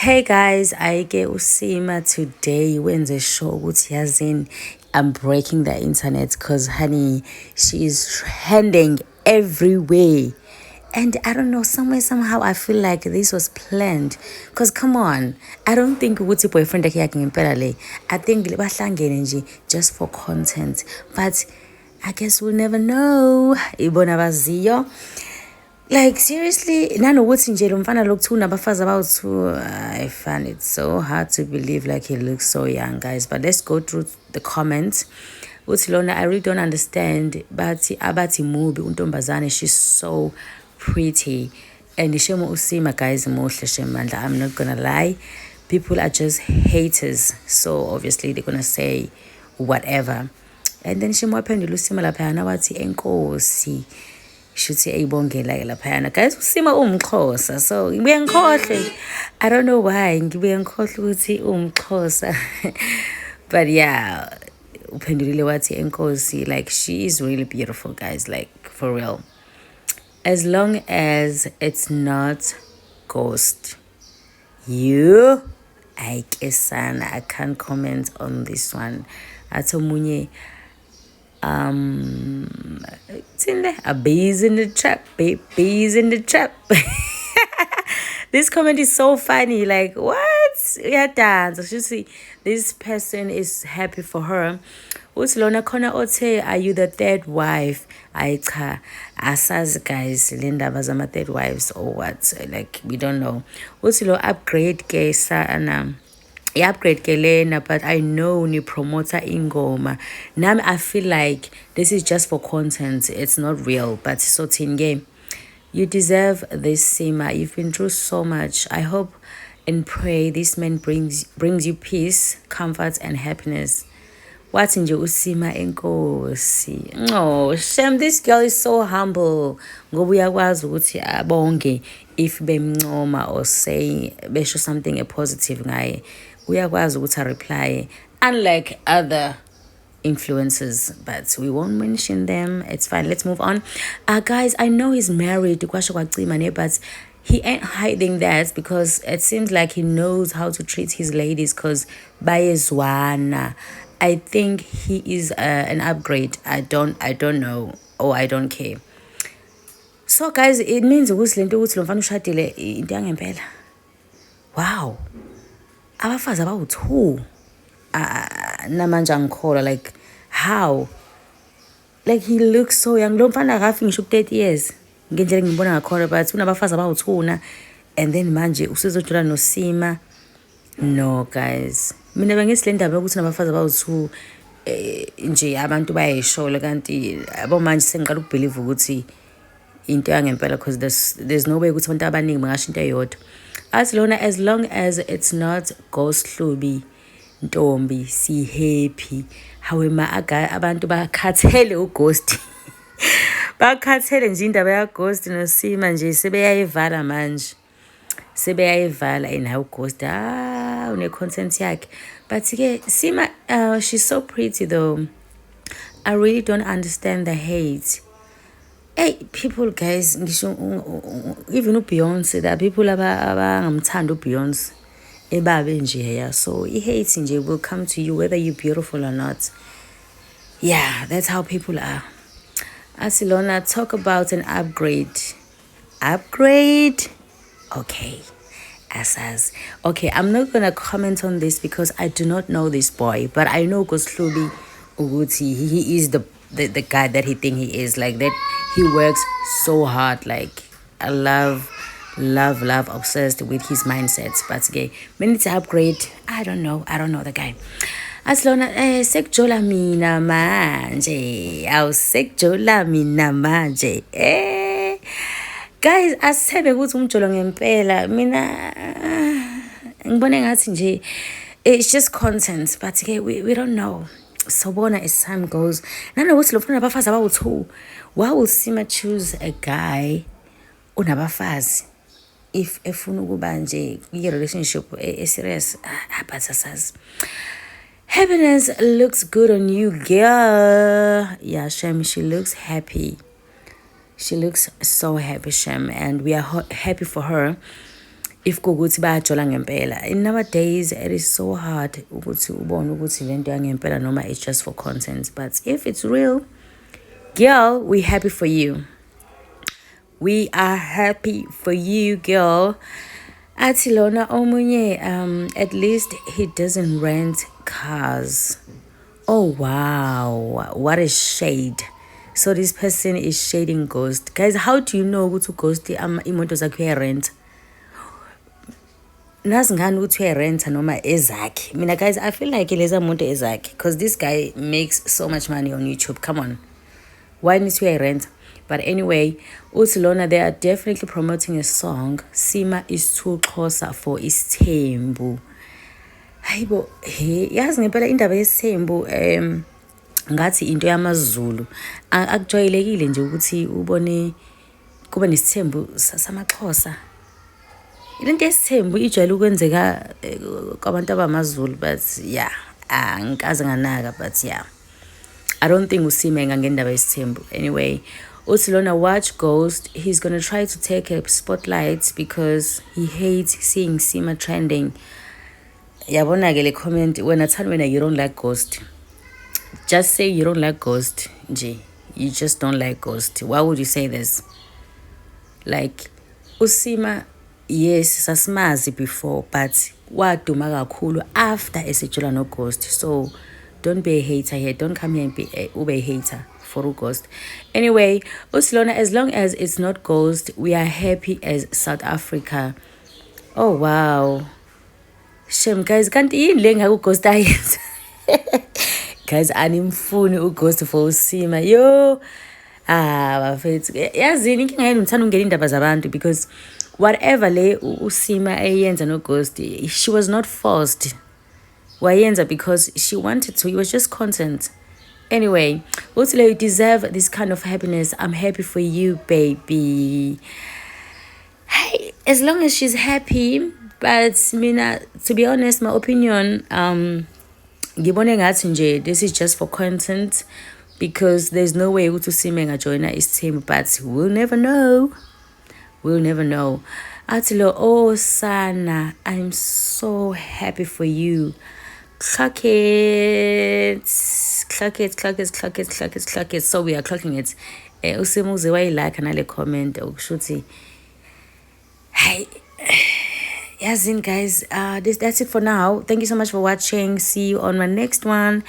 Hey guys, Aike Usima today wenze show ukuthi yazini I'm breaking the internet because honey, she is trending everywhere. And I don't know, somehow I feel like this was planned. Because come on, I don't think ukuthi boyfriend yakhe ngempela le. I think bahlangene nje just for content. But I guess we'll never know. Ibona baziyo. Like seriously, nanokuthi nje lo mfana lokhu unabafazi abawu-2, I find it so hard to believe like he looks so young, guys. But let's go through the comments. Uthi lona, I really don't understand. Bathi abathi mubi untombazane, she's so pretty. And Shemo Usima, guys, muhle Shemandla. I'm not gonna lie. People are just haters. So obviously they're gonna say whatever. And then Shemo aphendula Usima laphayana wathi enkosi. Shuthi eyibongela ke laphayana, guys. Usima umXhosa, so ngibuye ngikhohle. I don't know why ngibuye ngikhohle ukuthi umXhosa. But yeah, uphendulile wathi enkosi, like she is really beautiful, guys, like for real. As long as it's not ghost. You I can't comment on this one. Atomunye it's in there. A bees in the trap, bees in the trap. This comment is so funny. Like, what? Yeah, dance. You see, this person is happy for her. Lona Kona Ote, are you the third wife? Cha, asas guys, Linda Bazama third wives or what? Like, we don't know. Lo upgrade case and upgrade kelena, but I know ni promoter ingoma. Now I feel like this is just for content. It's not real, but so tin game. You deserve this, Sima. You've been through so much. I hope and pray this man brings you peace, comfort, and happiness. What's in your Usima enkosi? Oh, Shem, this girl is so humble. Ngobuyakwazi ukuthi abonge if bemncoma or say besho something a positive ngaye. Uyakwazi ukuthi reply, unlike other influencers, but we won't mention them. It's fine. Let's move on. Guys, I know he's married to Kwasha Kwacimane, but he ain't hiding that because it seems like he knows how to treat his ladies because bayezwana. I think he is an upgrade. I don't know, or I don't care. So guys, it means ukuthi lento ukuthi lo mfana ushadile into yangempela. Wow. Abafazi abawu-2 namanje angikholwa, like how, like he looks so young. Lo mfana akafi ngisho 30 years ngendlela ngibona ngakhona, but unabafazi abawu-2 and then manje usizodlula noSima. No guys, mina bengithi le ndaba yokuthi nabafazi abawu-2 nje abantu bayayishola, kanti abo manje sengiqala ukubelieve ukuthi into yangempela because there's no way ukuthi abantu abaningi bangasho into eyodwa. Athi lona, as long as it's not ghost Hlubi Ntombi si happy. However, abantu bakhathele ughost. Bakhathele nje indaba ya ghost noSima nje sebeyayivala manje. Sebeyayivala inayo ghost. Une content yakhe. But ke Sima, she's so pretty though. I really don't understand the hate. Hey, people, guys, even Beyonce, there are people abangamthanda Beyonce. Ebabe nje ya. So hate nje will come to you whether you're beautiful or not. Yeah, that's how people are. Asilona, talk about an upgrade. Upgrade? Okay. Asas. Okay, I'm not gonna comment on this because I do not know this boy, but I know Hlubi Uguti, he is the guy that he think he is, like that. He works so hard. Like I love obsessed with his mindsets. But okay, we need to upgrade. I don't know the guy. Aslona sekjola mina manje. Aw sekjola mina manje. Guys, asebe ukuthi umjolo ngempela. Mina ngibone ngathi nje it's just content, but okay, we don't know. So bona as time goes, nanokuthi lo mfana abafazi abawu-2, why will Sima choose a guy unabafazi if efuna ukuba nje i-relationship serious? But says happiness looks good on you, girl. Yeah, Shem, she looks happy. She looks so happy, Shem, and we are happy for her. if kukuthi bayajola ngempela. And nowadays it is so hard ukuthi ubone ukuthi lento yangempela noma it's just for content. But if it's real, girl, we happy for you. We are happy for you, girl. Athi lona omunye, at least he doesn't rent cars. Oh wow, what a shade. So this person is shading Ghost. Guys, how do you know ukuthi Ghost imoto zakhe uyarent? Nazi ngani ukuthi uyarenta noma ezakhe. Mina guys, I feel like leza moto ezakhe because this guy makes so much money on YouTube. Come on. Why need to rent? But anyway, uthi lona they are definitely promoting a song. Sima is too closer for Isithembu. Hayibo, yazi ngempela indaba yesithembu ngathi into yamaZulu. Akujwayelekile nje ukuthi ubone kuba nesithembu samaXhosa. Ilento yesithembu ijwayele ukwenzeka kwabantu abamaZulu, but yeah, ngikaze nganaka, but yeah. I don't think Usime ngendaba yesithembu. Anyway, uthi lona watch Ghost. He's gonna try to take a spotlight because he hates seeing Sima trending. Yabona ke le comment when you don't like Ghost. Just say you don't like Ghost. Nje, you just don't like Ghost. Why would you say this? Like Usima, yes, sasimazi before, but waduma kakhulu after esejula no Ghost. So don't be a hater here. Don't come here and be a hater for Ghost. Anyway, Usilona, as long as it's not Ghost, we are happy as South Africa. Oh wow. Shem guys, can't yini le ngaku Ghost ayenza. Guys, animfuni uGhost for Usima. Yo. Bafethu. Yazini inkinga yenu ngithanda ungena indaba zabantu because whatever le Usima ayenza no Ghost, she was not forced. Wayenza because she wanted to. It was just content. Anyway, Utile, you deserve this kind of happiness. I'm happy for you, baby. Hey, as long as she's happy. But Mina, to be honest, my opinion, ngibone ngathi nje this is just for content because there's no way uThusime ngajoyina isithembu, but we'll never know. We'll never know. Atilo, oh Sana, I'm so happy for you. Clock it. So we are clocking it. Usimuze wayilike nale comment ukushuthi hey. Yazin guys, that's it for now. Thank you so much for watching. See you on my next one.